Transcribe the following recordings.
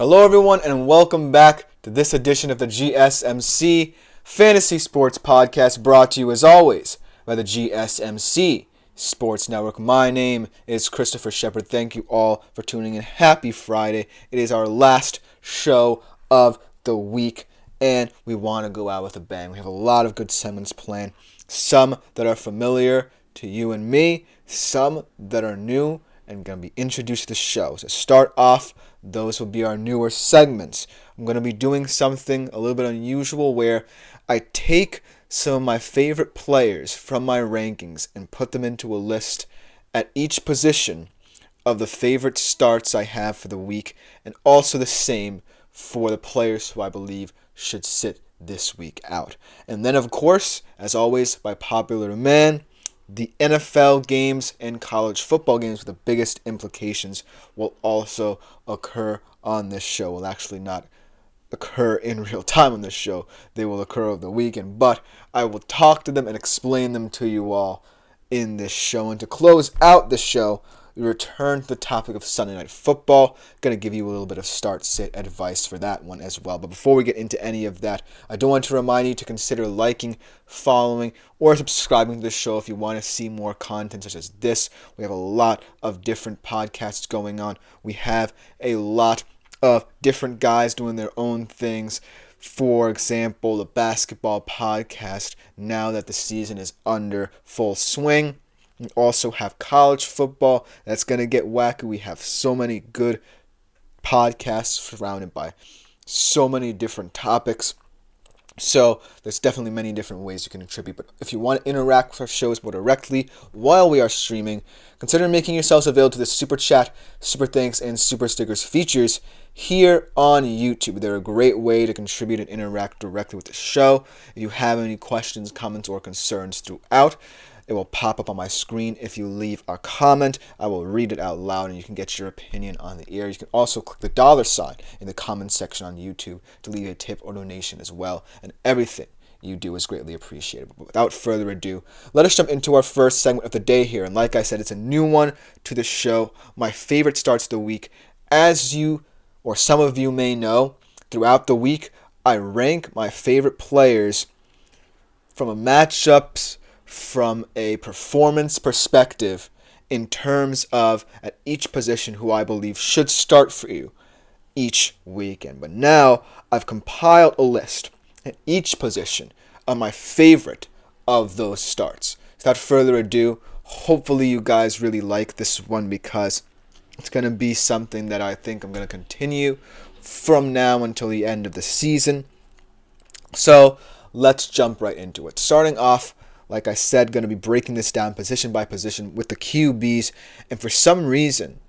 Hello everyone and welcome back to this edition of the GSMC Fantasy Sports Podcast, brought to you as always by the GSMC Sports Network. My name is Christopher Shepard. Thank you all for tuning in. Happy Friday. It is our last show of the week and we want to go out with a bang. We have a lot of good segments planned. Some that are familiar to you and me, some that are new and going to be introduced to the show. So start off, those will be our newer segments. I'm going to be doing something a little bit unusual where I take some of my favorite players from my rankings and put them into a list at each position of the favorite starts I have for the week, and also the same for the players who I believe should sit this week out. And then, of course, as always, by popular demand, the NFL games and college football games with the biggest implications will also occur on this show. Will actually not occur in real time on this show. They will occur over the weekend, but I will talk to them and explain them to you all in this show. And to close out the show, we return to the topic of Sunday Night Football. Going to give you a little bit of start-sit advice for that one as well. But before we get into any of that, I do want to remind you to consider liking, following, or subscribing to the show if you want to see more content such as this. We have a lot of different podcasts going on. We have a lot of different guys doing their own things. For example, the basketball podcast, now that the season is under full swing. We also have college football that's going to get wacky. We have so many good podcasts surrounded by so many different topics. So there's definitely many different ways you can contribute. But if you want to interact with our shows more directly while we are streaming, consider making yourselves available to the Super Chat, Super Thanks, and Super Stickers features here on YouTube. They're a great way to contribute and interact directly with the show. If you have any questions, comments, or concerns throughout, it will pop up on my screen. If you leave a comment, I will read it out loud and you can get your opinion on the air. You can also click the dollar sign in the comment section on YouTube to leave a tip or donation as well. And everything you do is greatly appreciated. But without further ado, let us jump into our first segment of the day here. And like I said, it's a new one to the show. My favorite starts of the week. As you or some of you may know, throughout the week, I rank my favorite players from a matchups, from a performance perspective, in terms of at each position who I believe should start for you each weekend. But now I've compiled a list at each position of my favorite of those starts. Without further ado, hopefully you guys really like this one because it's going to be something that I think I'm going to continue from now until the end of the season. So let's jump right into it. Starting off, like I said, going to be breaking this down position by position with the QBs. And for some reason,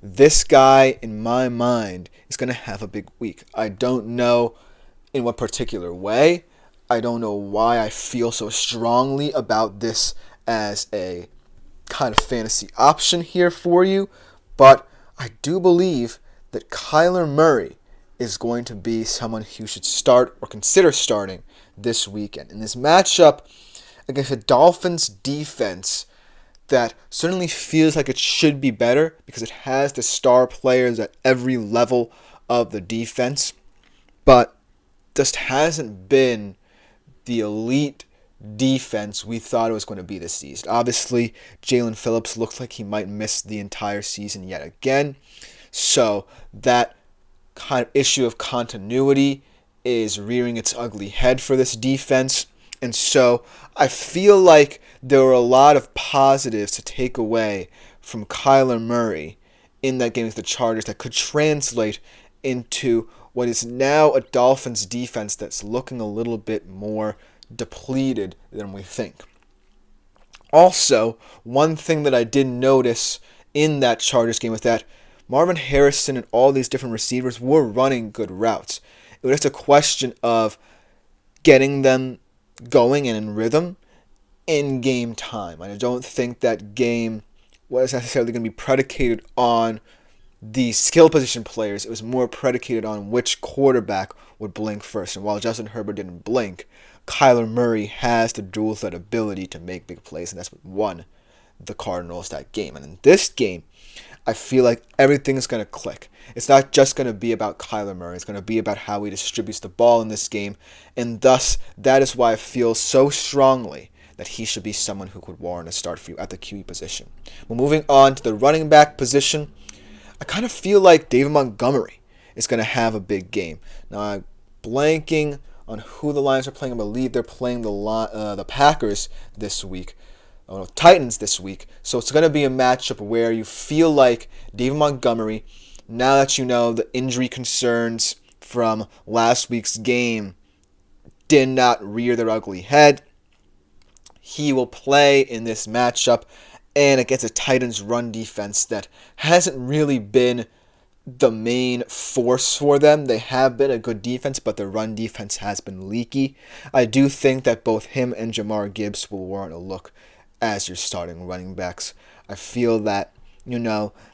this guy, in my mind, is going to have a big week. I don't know in what particular way. I don't know why I feel so strongly about this as a kind of fantasy option here for you. But I do believe that Kyler Murray is going to be someone who should start or consider starting this weekend. In this matchup against a Dolphins defense that certainly feels like it should be better because it has the star players at every level of the defense, but just hasn't been the elite defense we thought it was going to be this season. Obviously, Jalen Phillips looks like he might miss the entire season yet again, so that kind of issue of continuity is rearing its ugly head for this defense. And so I feel like there were a lot of positives to take away from Kyler Murray in that game with the Chargers that could translate into what is now a Dolphins defense that's looking a little bit more depleted than we think. Also, one thing that I did notice in that Chargers game was that Marvin Harrison and all these different receivers were running good routes. It was just a question of getting them going and in rhythm in game time. I don't think that game was necessarily going to be predicated on the skill position players. It was more predicated on which quarterback would blink first. And while Justin Herbert didn't blink, Kyler Murray has the dual threat ability to make big plays, and that's what won the Cardinals that game. And in this game, I feel like everything's going to click. It's not just going to be about Kyler Murray. It's going to be about how he distributes the ball in this game. And thus, that is why I feel so strongly that he should be someone who could warrant a start for you at the QB position. Well, moving on to the running back position, I kind of feel like David Montgomery is going to have a big game. Now, I'm blanking on who the Lions are playing. I believe they're playing the Packers this week. Titans this week. So it's going to be a matchup where you feel like David Montgomery, now that you know the injury concerns from last week's game did not rear their ugly head, he will play in this matchup and against a Titans run defense that hasn't really been the main force for them. They have been a good defense, but their run defense has been leaky. I do think that both him and Jahmyr Gibbs will warrant a look as your starting running backs. I feel that,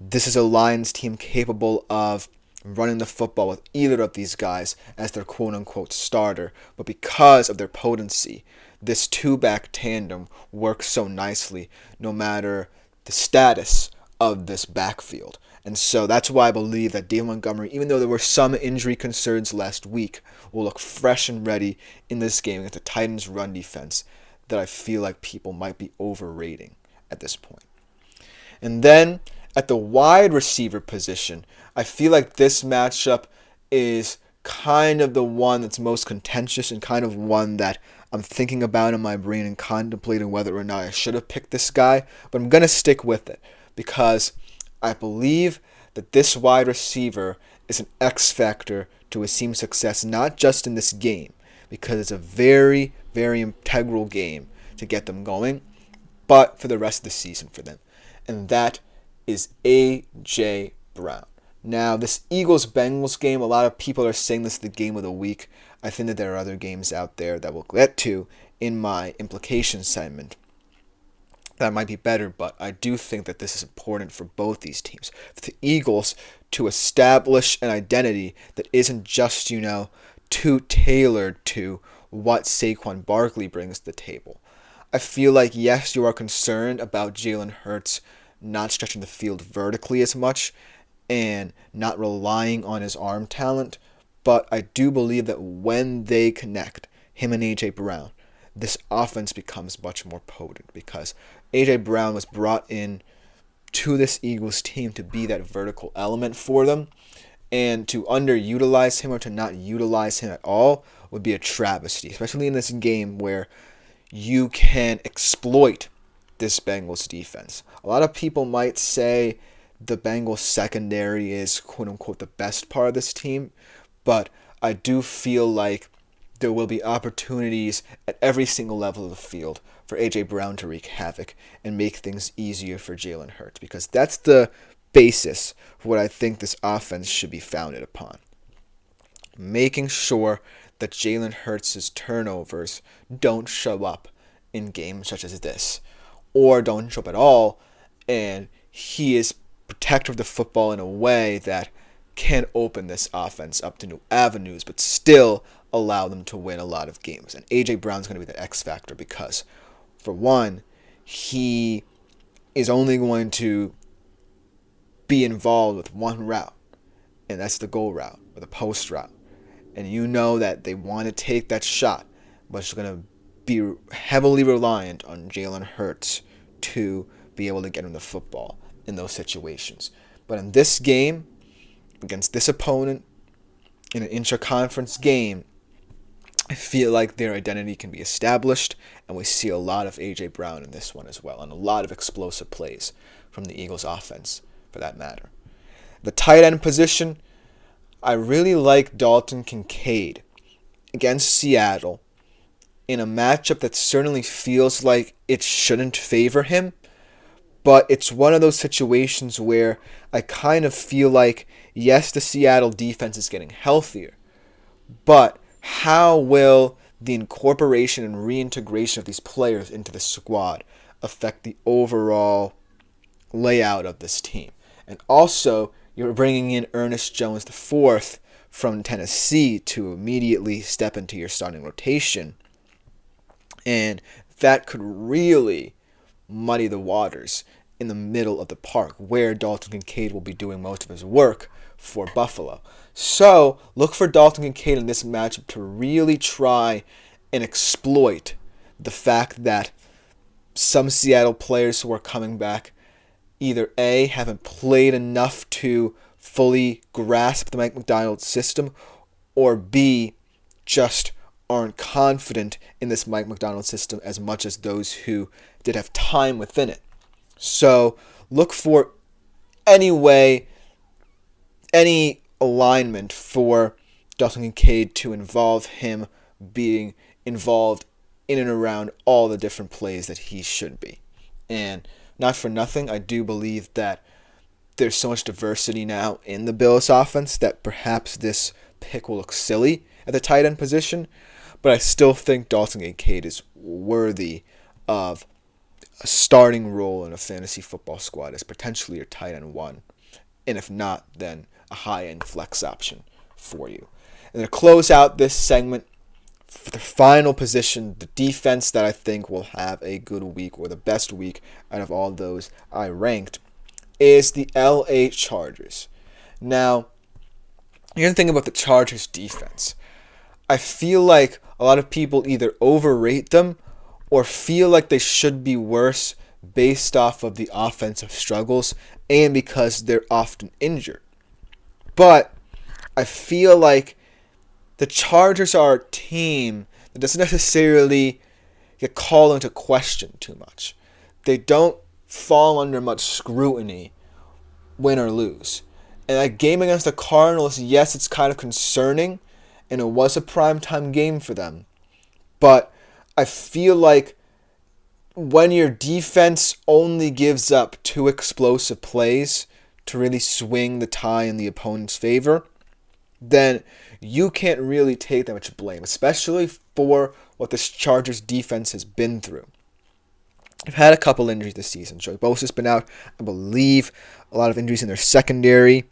this is a Lions team capable of running the football with either of these guys as their quote-unquote starter. But because of their potency, this two-back tandem works so nicely no matter the status of this backfield. And so that's why I believe that David Montgomery, even though there were some injury concerns last week, will look fresh and ready in this game against the Titans' run defense that I feel like people might be overrating at this point. And then at the wide receiver position, I feel like this matchup is kind of the one that's most contentious and kind of one that I'm thinking about in my brain and contemplating whether or not I should have picked this guy, but I'm going to stick with it because I believe that this wide receiver is an X factor to his team's success, not just in this game, because it's a very, very integral game to get them going, but for the rest of the season for them. And that is A.J. Brown. Now, this Eagles-Bengals game, a lot of people are saying this is the game of the week. I think that there are other games out there that we'll get to in my implication segment that might be better, but I do think that this is important for both these teams. For the Eagles to establish an identity that isn't just, too tailored to what Saquon Barkley brings to the table. I feel like, yes, you are concerned about Jalen Hurts not stretching the field vertically as much and not relying on his arm talent, but I do believe that when they connect, him and A.J. Brown, this offense becomes much more potent because A.J. Brown was brought in to this Eagles team to be that vertical element for them, and to underutilize him or to not utilize him at all would be a travesty, especially in this game where you can exploit this Bengals defense. A lot of people might say the Bengals secondary is quote-unquote the best part of this team, but I do feel like there will be opportunities at every single level of the field for A.J. Brown to wreak havoc and make things easier for Jalen Hurts, because that's the basis for what I think this offense should be founded upon. Making sure that Jalen Hurts' turnovers don't show up in games such as this, or don't show up at all, and he is protective of the football in a way that can open this offense up to new avenues, but still allow them to win a lot of games. And A.J. Brown's going to be that X factor because, for one, he is only going to be involved with one route, and that's the goal route or the post route. And you know that they want to take that shot, but it's going to be heavily reliant on Jalen Hurts to be able to get him the football in those situations. But in this game, against this opponent, in an intra-conference game, I feel like their identity can be established, and we see a lot of A.J. Brown in this one as well, and a lot of explosive plays from the Eagles' offense, for that matter. The tight end position, I really like Dalton Kincaid against Seattle in a matchup that certainly feels like it shouldn't favor him, but it's one of those situations where I kind of feel like, yes, the Seattle defense is getting healthier, but how will the incorporation and reintegration of these players into the squad affect the overall layout of this team? And also, you're bringing in Ernest Jones IV from Tennessee to immediately step into your starting rotation. And that could really muddy the waters in the middle of the park, where Dalton Kincaid will be doing most of his work for Buffalo. So look for Dalton Kincaid in this matchup to really try and exploit the fact that some Seattle players who are coming back either A, haven't played enough to fully grasp the Mike Macdonald system, or B, just aren't confident in this Mike Macdonald system as much as those who did have time within it. So look for any alignment for Dalton Kincaid to involve him being involved in and around all the different plays that he should be. And not for nothing, I do believe that there's so much diversity now in the Bills offense that perhaps this pick will look silly at the tight end position, but I still think Dalton Kincaid is worthy of a starting role in a fantasy football squad as potentially your tight end one, and if not, then a high-end flex option for you. And to close out this segment, for the final position, the defense that I think will have a good week, or the best week out of all those I ranked, is the LA Chargers. Now, you're going to think about the Chargers defense. I feel like a lot of people either overrate them or feel like they should be worse based off of the offensive struggles and because they're often injured. But I feel like the Chargers are a team that doesn't necessarily get called into question too much. They don't fall under much scrutiny, win or lose. And that game against the Cardinals, yes, it's kind of concerning, and it was a primetime game for them. But I feel like when your defense only gives up 2 explosive plays to really swing the tie in the opponent's favor, then you can't really take that much blame, especially for what this Chargers defense has been through. They've had a couple injuries this season. Joey Bosa's been out. I believe a lot of injuries in their secondary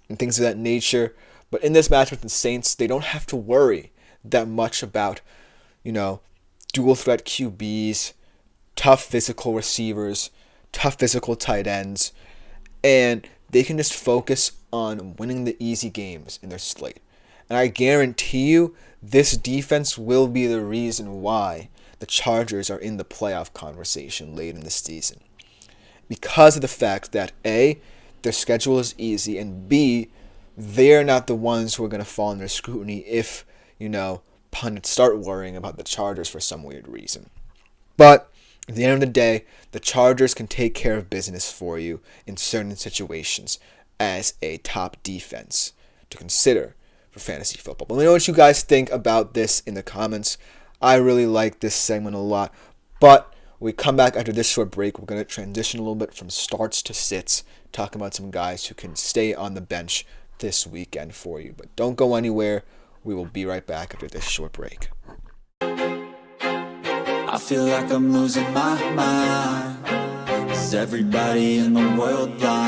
and things of that nature. But in this match with the Saints, they don't have to worry that much about, dual threat QBs, tough physical receivers, tough physical tight ends, and they can just focus on winning the easy games in their slate. And I guarantee you, this defense will be the reason why the Chargers are in the playoff conversation late in the season. Because of the fact that A, their schedule is easy, and B, they're not the ones who are going to fall under scrutiny if, pundits start worrying about the Chargers for some weird reason. But at the end of the day, the Chargers can take care of business for you in certain situations as a top defense to consider for fantasy football. But let me know what you guys think about this in the comments. I really like this segment a lot. But when we come back after this short break, we're going to transition a little bit from starts to sits, talking about some guys who can stay on the bench this weekend for you. But don't go anywhere. We will be right back after this short break. I feel like I'm losing my mind. Is everybody in the world blind?